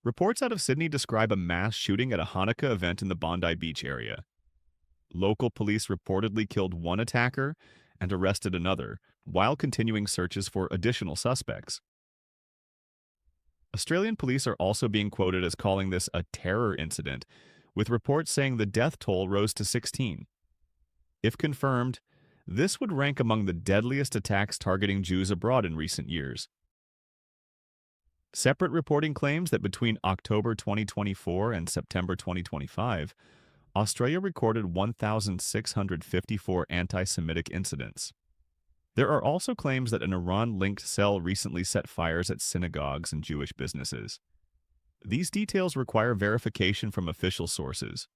Reports out of Sydney describe a mass shooting at a Hanukkah event in the Bondi Beach area. Local police reportedly killed one attacker and arrested another, while continuing searches for additional suspects. Australian police are also being quoted as calling this a terror incident, with reports saying the death toll rose to 16. If confirmed, this would rank among the deadliest attacks targeting Jews abroad in recent years. Separate reporting claims that between October 2024 and September 2025, Australia recorded 1,654 anti-Semitic incidents. There are also claims that an Iran-linked cell recently set fires at synagogues and Jewish businesses. These details require verification from official sources,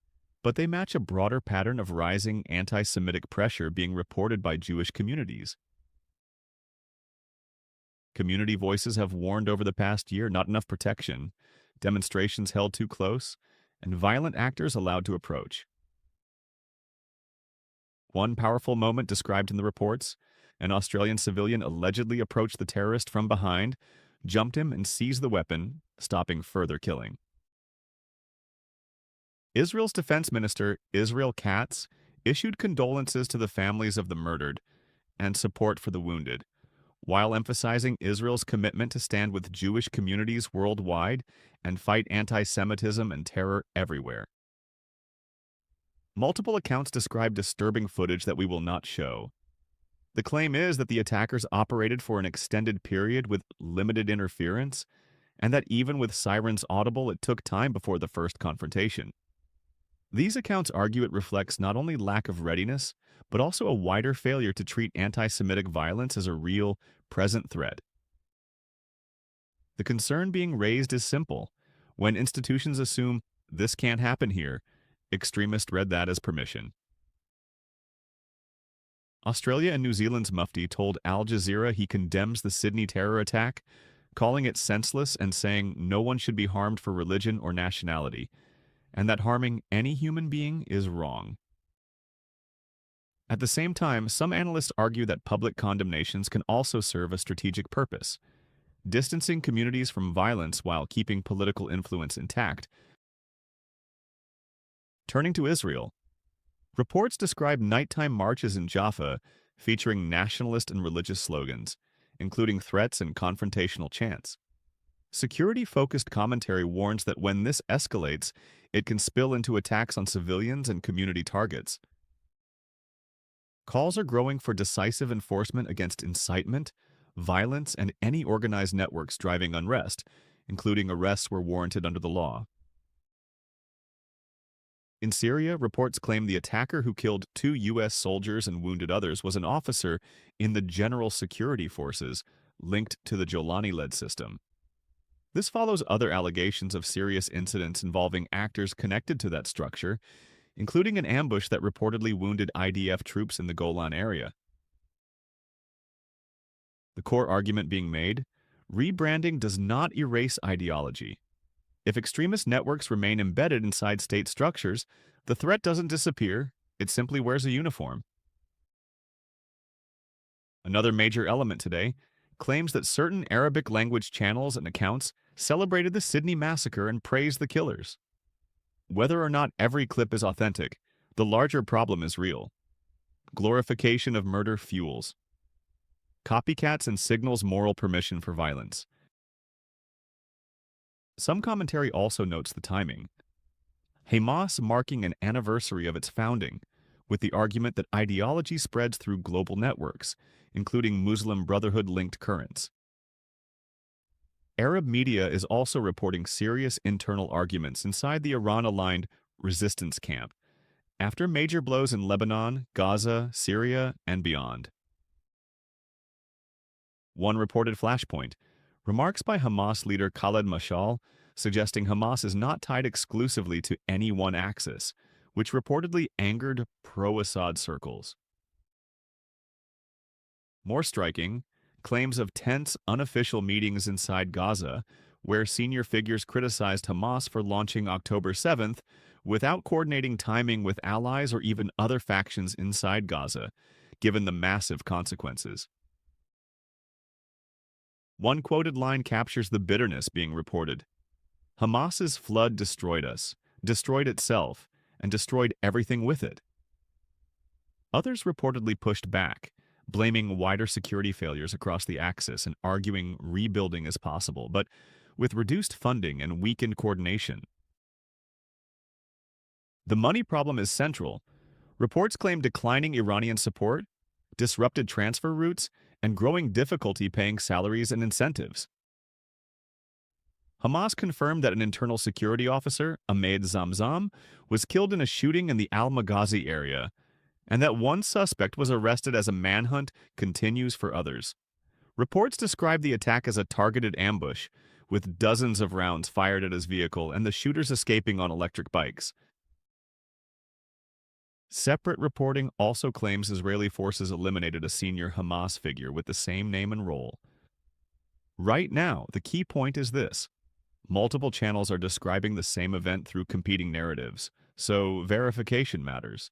but they match a broader pattern of rising anti-Semitic pressure being reported by Jewish communities. Community voices have warned over the past year not enough protection, demonstrations held too close, and violent actors allowed to approach. One powerful moment described in the reports: an Australian civilian allegedly approached the terrorist from behind, jumped him, and seized the weapon, stopping further killing. Israel's defense minister, Israel Katz, issued condolences to the families of the murdered and support for the wounded, while emphasizing Israel's commitment to stand with Jewish communities worldwide and fight anti-Semitism and terror everywhere. Multiple accounts describe disturbing footage that we will not show. The claim is that the attackers operated for an extended period with limited interference, and that even with sirens audible, it took time before the first confrontation. These accounts argue it reflects not only lack of readiness, but also a wider failure to treat anti-Semitic violence as a real, present threat. The concern being raised is simple. When institutions assume this can't happen here, extremists read that as permission. Australia and New Zealand's Mufti told Al Jazeera he condemns the Sydney terror attack, calling it senseless and saying no one should be harmed for religion or nationality, and that harming any human being is wrong. At the same time, some analysts argue that public condemnations can also serve a strategic purpose, distancing communities from violence while keeping political influence intact. Turning to Israel, reports describe nighttime marches in Jaffa featuring nationalist and religious slogans, including threats and confrontational chants. Security-focused commentary warns that when this escalates, it can spill into attacks on civilians and community targets. Calls are growing for decisive enforcement against incitement, violence, and any organized networks driving unrest, including arrests where warranted under the law. In Syria, reports claim the attacker who killed 2 U.S. soldiers and wounded others was an officer in the General Security Forces linked to the Jolani-led system. This follows other allegations of serious incidents involving actors connected to that structure, including an ambush that reportedly wounded IDF troops in the Golan area. The core argument being made: rebranding does not erase ideology. If extremist networks remain embedded inside state structures, the threat doesn't disappear, it simply wears a uniform. Another major element today claims that certain Arabic language channels and accounts celebrated the Sydney massacre and praised the killers. Whether or not every clip is authentic, the larger problem is real. Glorification of murder fuels copycats and signals moral permission for violence. Some commentary also notes the timing. Hamas marking an anniversary of its founding, with the argument that ideology spreads through global networks, including Muslim Brotherhood-linked currents. Arab media is also reporting serious internal arguments inside the Iran-aligned resistance camp, after major blows in Lebanon, Gaza, Syria, and beyond. One reported flashpoint: remarks by Hamas leader Khaled Mashal suggesting Hamas is not tied exclusively to any one axis, which reportedly angered pro-Assad circles. More striking, claims of tense, unofficial meetings inside Gaza, where senior figures criticized Hamas for launching October 7th without coordinating timing with allies or even other factions inside Gaza, given the massive consequences. One quoted line captures the bitterness being reported. Hamas's flood destroyed us, destroyed itself, and destroyed everything with it. Others reportedly pushed back, blaming wider security failures across the axis and arguing rebuilding is possible, but with reduced funding and weakened coordination. The money problem is central. Reports claim declining Iranian support, disrupted transfer routes, and growing difficulty paying salaries and incentives. Hamas confirmed that an internal security officer, Ahmed Zamzam, was killed in a shooting in the Al-Maghazi area, and that one suspect was arrested as a manhunt continues for others. Reports describe the attack as a targeted ambush, with dozens of rounds fired at his vehicle and the shooters escaping on electric bikes. Separate reporting also claims Israeli forces eliminated a senior Hamas figure with the same name and role. Right now, the key point is this. Multiple channels are describing the same event through competing narratives, so verification matters.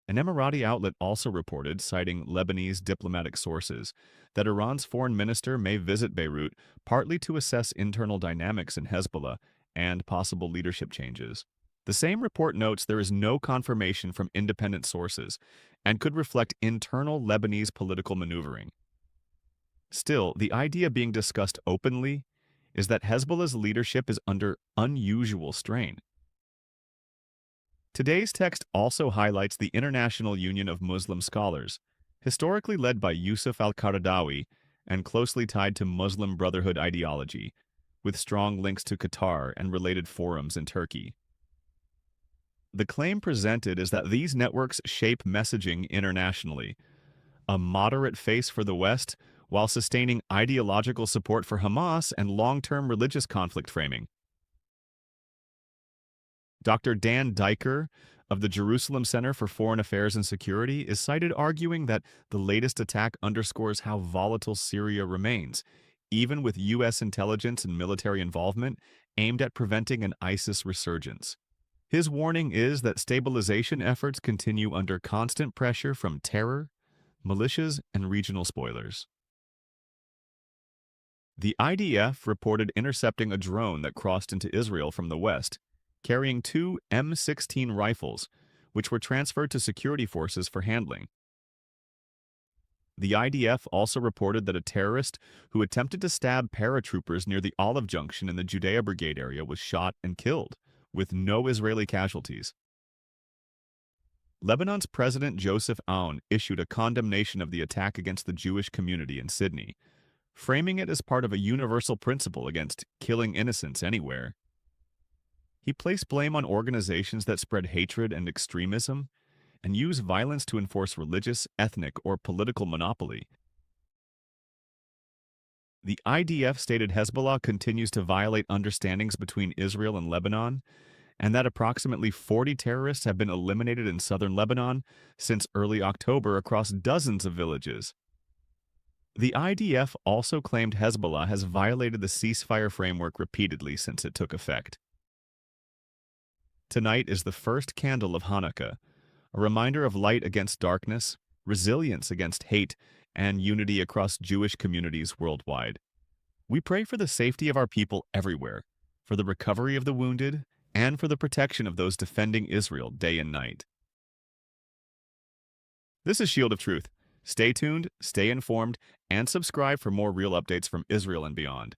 An Emirati outlet also reported, citing Lebanese diplomatic sources, that Iran's foreign minister may visit Beirut partly to assess internal dynamics in Hezbollah and possible leadership changes. The same report notes there is no confirmation from independent sources and could reflect internal Lebanese political maneuvering. Still, the idea being discussed openly is that Hezbollah's leadership is under unusual strain. Today's text also highlights the International Union of Muslim Scholars, historically led by Yusuf al-Qaradawi and closely tied to Muslim Brotherhood ideology, with strong links to Qatar and related forums in Turkey. The claim presented is that these networks shape messaging internationally, a moderate face for the West while sustaining ideological support for Hamas and long-term religious conflict framing. Dr. Dan Diker of the Jerusalem Center for Foreign Affairs and Security is cited arguing that the latest attack underscores how volatile Syria remains, even with U.S. intelligence and military involvement aimed at preventing an ISIS resurgence. His warning is that stabilization efforts continue under constant pressure from terror, militias, and regional spoilers. The IDF reported intercepting a drone that crossed into Israel from the west, carrying 2 M16 rifles, which were transferred to security forces for handling. The IDF also reported that a terrorist who attempted to stab paratroopers near the Olive Junction in the Judea Brigade area was shot and killed, with no Israeli casualties. Lebanon's President Joseph Aoun issued a condemnation of the attack against the Jewish community in Sydney, framing it as part of a universal principle against killing innocents anywhere. He placed blame on organizations that spread hatred and extremism and use violence to enforce religious, ethnic, or political monopoly. The IDF stated Hezbollah continues to violate understandings between Israel and Lebanon, and that approximately 40 terrorists have been eliminated in southern Lebanon since early October across dozens of villages. The IDF also claimed Hezbollah has violated the ceasefire framework repeatedly since it took effect. Tonight is the first candle of Hanukkah, a reminder of light against darkness, resilience against hate, and unity across Jewish communities worldwide. We pray for the safety of our people everywhere, for the recovery of the wounded, and for the protection of those defending Israel day and night. This is Shield of Truth. Stay tuned, stay informed, and subscribe for more real updates from Israel and beyond.